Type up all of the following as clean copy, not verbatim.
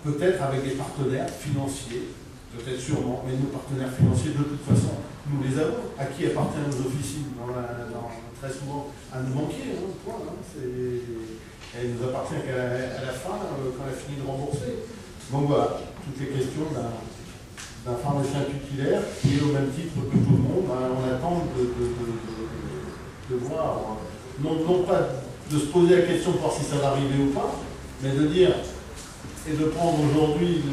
peut-être avec des partenaires financiers, peut-être sûrement, mais nos partenaires financiers, de toute façon, nous les avons. À qui appartiennent nos officines très souvent à nos banquiers, hein, point. Hein, elle nous appartient qu'à la fin, quand elle finit de rembourser. Donc voilà, toutes les questions d'un pharmacien tutélaire qui est au même titre que tout le monde. Hein, on attend de voir, non pas de se poser la question de voir si ça va arriver ou pas, mais de dire et de prendre aujourd'hui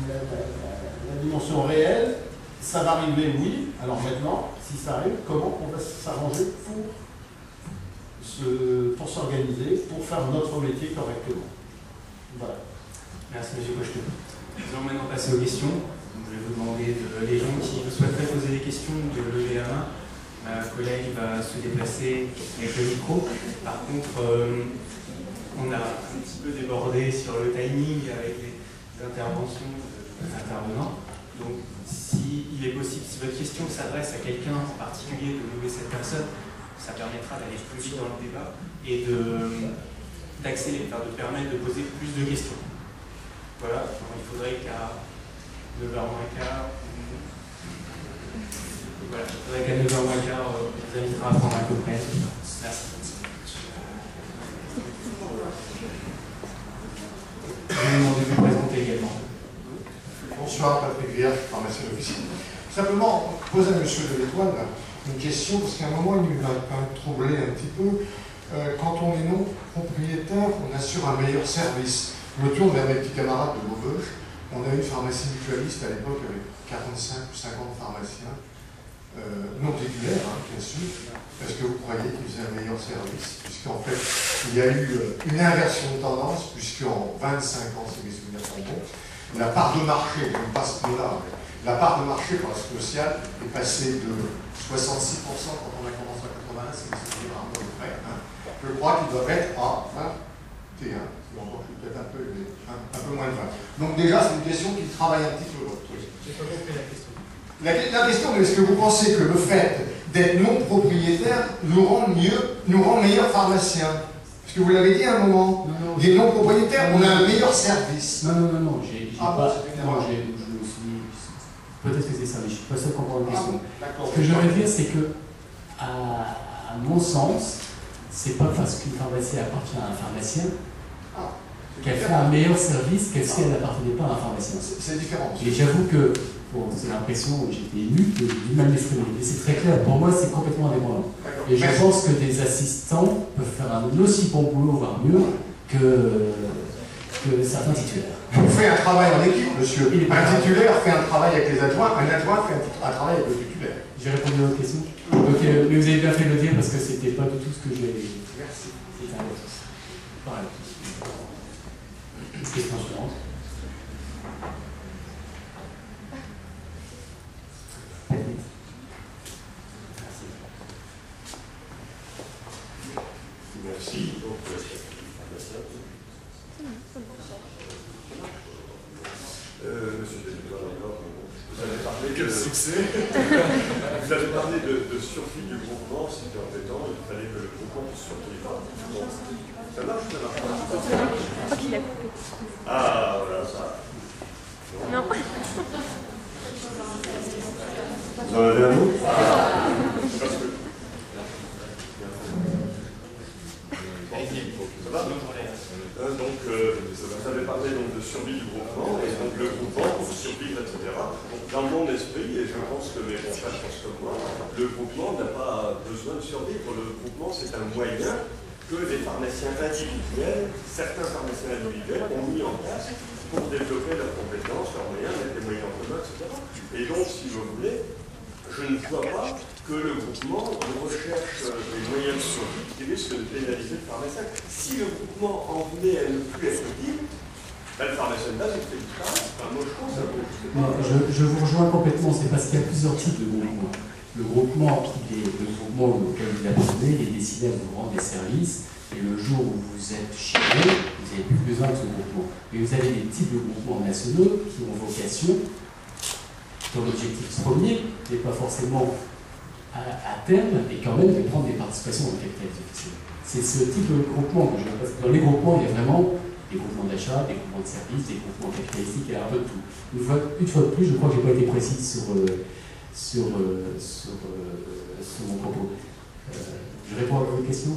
la dimension réelle. Ça va arriver, oui. Alors maintenant, si ça arrive, comment on va s'arranger pour s'organiser, pour faire notre métier correctement. Voilà. Merci M. Cocheteau. Nous allons maintenant passer aux questions. Je vais vous demander, les gens qui souhaiteraient poser des questions, de lever la main. Ma collègue va se déplacer avec le micro. Par contre, on a un petit peu débordé sur le timing avec les interventions des intervenants. Donc, s'il est possible, si votre question s'adresse à quelqu'un en particulier, de lever cette personne, ça permettra d'aller plus vite dans le débat et d'accélérer, de permettre de poser plus de questions. Voilà, donc il faudrait qu'à 9h15, voilà, il faudrait qu'à 9h15, on vous invitera à prendre un peu près. Merci. Je vais vous demander de vous présenter également. Bonsoir, Patrick Vierge, pharmacien d'officine. Simplement, poser à M. de l'Étoile une question, parce qu'à un moment, il m'a quand même troublé un petit peu. Quand on est non propriétaire, on assure un meilleur service. Je me tourne vers mes petits camarades de Maubeuge. On a une pharmacie mutualiste à l'époque avec 45 ou 50 pharmaciens, non titulaires, hein, bien sûr. Est-ce que vous croyez qu'ils faisaient un meilleur service? Puisqu'en fait, il y a eu une inversion de tendance, puisqu'en 25 ans, si mes souvenirs sont bons, la part de marché, je ne passe plus là, mais la part de marché pour la sociale est passée de 66% quand on a commencé en 81, c'est à peu près. Hein. Je crois qu'ils doivent être à 21, encore peut-être un peu moins de 20. Donc déjà, c'est une question qui travaille un petit peu votre truc. J'ai pas compris la question. La question, est-ce que vous pensez que le fait d'être non propriétaire nous rend meilleurs pharmaciens? Parce que vous l'avez dit à un moment, les non propriétaires, on a un meilleur service. Non, j'ai pas. Non, je me suis. Peut-être que c'est ça, mais je ne suis pas sûr de comprendre la question. Ce que je je veux dire, c'est que, à mon sens, c'est pas parce qu'une pharmacie appartient à un pharmacien qu'elle fait un meilleur service que si elle n'appartenait pas à un pharmacien. C'est différent. Et j'avoue que, bon, c'est l'impression, j'étais ému du mal d'esprit, mais c'est très clair. Pour moi, c'est complètement indépendant. Et je pense que des assistants peuvent faire un aussi bon boulot, voire mieux, que certains titulaires. On fait un travail en équipe, monsieur. Un titulaire fait un travail avec les adjoints, un adjoint fait un travail avec le titulaire. J'ai répondu à votre question. Donc, mais vous avez bien fait de le dire parce que c'était pas du tout ce que j'ai. Merci. C'était un autre. Pareil. Question suivante. Merci. Monsieur Delétoile, vous avez parlé de succès. Vous avez parlé de survie du groupement, c'était embêtant, il fallait que le groupement survive. Bon. Ça marche ou ça marche pas? Je crois qu'il a coupé. Ah, voilà, ça. Non. Vous en avez un autre? Parce que... Ça va? Donc, vous avez parlé donc, de survie du groupement, et donc le groupement, pour survivre, etc. Donc, dans mon esprit, et je pense que mes confrères pensent comme moi, le groupement n'a pas besoin de survivre. Le groupement, c'est un moyen que les pharmaciens individuels, certains pharmaciens individuels, ont mis en place pour développer leurs compétences, leurs moyens, mettre les moyens en commun, etc. Et donc, si vous voulez, je ne vois pas que le groupement recherche des moyens de survie qui risquent de pénaliser le pharmacien. Si le groupement en venait à ne plus être utile, ben, le pharmacien de base, il fait du travail. Enfin, moi, je pense que je vous rejoins complètement, c'est parce qu'il y a plusieurs types de groupements. Le groupement auquel vous appartenez, il est décidé à vous rendre des services, et le jour où vous êtes chez vous, vous n'avez plus besoin de ce groupement. Mais vous avez des types de groupements nationaux qui ont vocation, dont l'objectif premier n'est pas forcément à terme, et quand même de prendre des participations dans le capital officiel. C'est ce type de groupement que je vois. Parce que dans les groupements, il y a vraiment des des groupements d'achat, des groupements de services, des groupements capitalistiques, et un peu de tout. Une fois de plus, je crois que je n'ai pas été précis sur mon propos. Je réponds à votre question.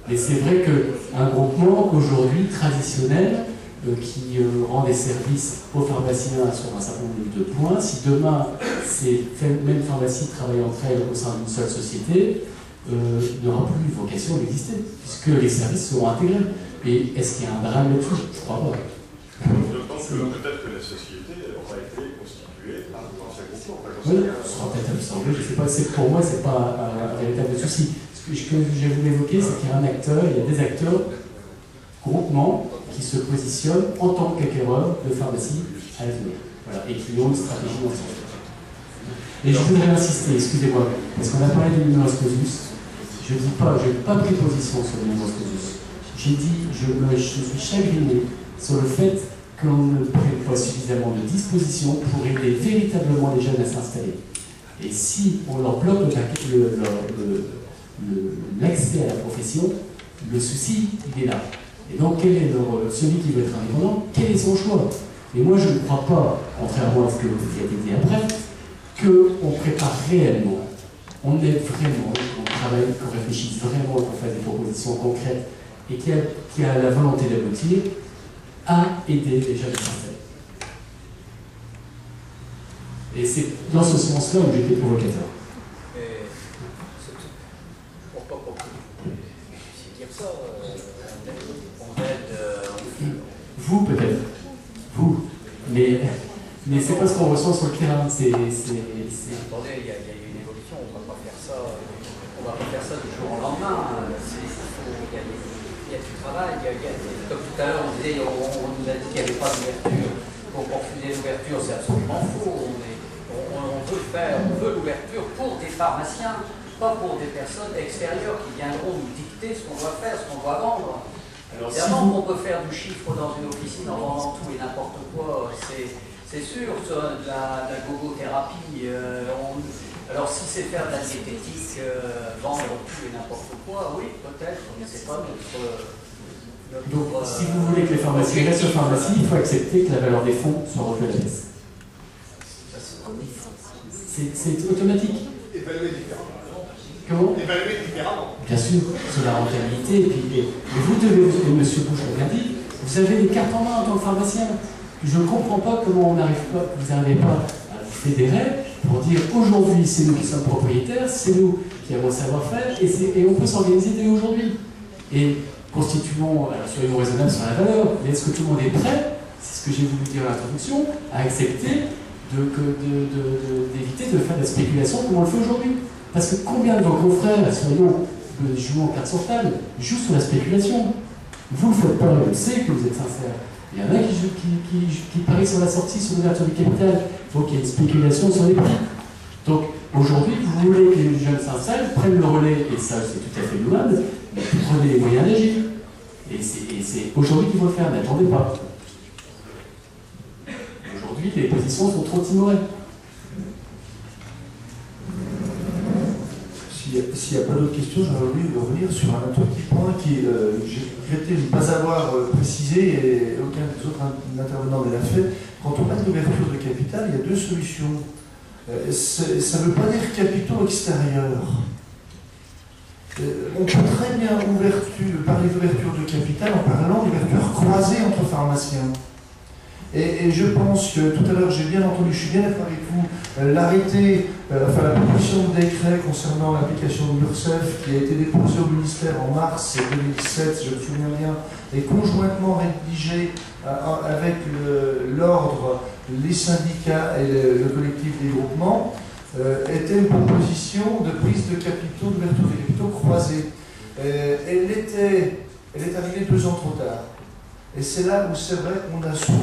Mais c'est vrai qu'un groupement aujourd'hui traditionnel qui rend des services aux pharmaciens sur un certain nombre de points, si demain ces mêmes pharmacies travaillent entre elles au sein d'une seule société, n'aura plus vocation d'exister, puisque les services seront intégrés. Et est-ce qu'il y a un drame là-dessus? Je ne crois pas. Je pense que peut-être que la société aura été constituée par l'ancien groupement. Oui, ce sera peut-être absorbé, je ne sais pas. Pour moi, ce n'est pas un véritable souci. Ce que je voulais évoquer, c'est qu'il y a des acteurs, groupements, qui se positionnent en tant qu'acquéreurs de pharmacie à l'avenir. Voilà, et qui ont une stratégie dans ce sens. Et je voudrais insister, excusez-moi, parce qu'on a parlé du numerus clausus. Je n'ai pas pris position sur le numerus clausus. J'ai dit, je suis chagriné sur le fait qu'on ne prenne pas suffisamment de dispositions pour aider véritablement les jeunes à s'installer. Et si on leur bloque l'accès à la profession, le souci, il est là. Et donc, celui qui veut être indépendant, quel est son choix? Et moi, je ne crois pas, contrairement à ce qui a été dit après, qu'on prépare réellement, on aide vraiment, on travaille, qu'on réfléchisse vraiment, qu'on fasse des propositions concrètes et qui a la volonté d'aboutir à aider les jeunes à s'installer. Et c'est dans ce sens-là où j'étais provocateur. Vous, peut-être. Vous. Mais c'est pas ce qu'on ressent sur le terrain. Attendez, il y a une évolution. On ne va pas faire ça du jour au lendemain. Il y a du travail. Comme tout à l'heure, on nous a dit qu'il n'y avait pas d'ouverture. Pour refuser l'ouverture, c'est absolument faux. On veut l'ouverture pour des pharmaciens, pas pour des personnes extérieures qui viendront nous dicter ce qu'on doit faire, ce qu'on doit vendre. Alors, évidemment qu'on peut faire du chiffre dans une officine en vendant tout et n'importe quoi, c'est sûr, de la gogothérapie. Alors si c'est faire de la diététique, vendre tout et n'importe quoi, oui, peut-être, mais c'est pas notre donc, si vous voulez que les pharmacies restent aux pharmacies, il faut accepter que la valeur des fonds soit revue à la baisse. C'est automatique. Évaluer différemment. Comment? Évaluer différemment. Bien sûr, c'est la rentabilité. Et vous devez, et M. Bouche l'a bien dit, vous avez les cartes en main en tant que pharmacien. Je ne comprends pas comment vous n'arrivez pas à vous fédérer pour dire aujourd'hui c'est nous qui sommes propriétaires, c'est nous qui avons le savoir-faire et on peut s'organiser dès aujourd'hui. Et constituons, alors soyons raisonnables sur la valeur, mais est-ce que tout le monde est prêt, c'est ce que j'ai voulu dire à l'introduction, à accepter d'éviter de faire de la spéculation comme on le fait aujourd'hui? Parce que combien de vos confrères, soyons, jouons en carte sur table, jouent sur la spéculation? Vous ne le faites pas, on sait que vous êtes sincère. Il y en a qui parient sur la sortie, sur l'ouverture du capital. Il faut qu'il y ait une spéculation sur les prix. Donc aujourd'hui, vous voulez que les jeunes s'installent, prennent le relais, et ça c'est tout à fait louable, mais prenez les moyens d'agir. Et c'est aujourd'hui qu'il faut le faire, n'attendez pas. Aujourd'hui, les positions sont trop timorées. S'il n'y a pas d'autres questions, j'aurais voulu revenir sur un tout petit point qui j'ai regretté de ne pas avoir précisé et aucun des autres intervenants ne l'a fait. Quand on parle d'ouverture de capital, il y a deux solutions. Ça ne veut pas dire capitaux extérieurs. On peut très bien parler d'ouverture de capital en parlant d'ouverture croisée entre pharmaciens. Et je pense que tout à l'heure, j'ai bien entendu, je suis bien d'accord avec vous, l'arrêté, la proposition de décret concernant l'application de l'URSSAF qui a été déposée au ministère en mars 2017, si je me souviens bien, et conjointement rédigé avec l'ordre, les syndicats et le collectif des groupements, était une proposition de prise de capitaux, d'ouverture de capitaux croisés. Elle est arrivée 2 ans trop tard. Et c'est là où c'est vrai qu'on a souvent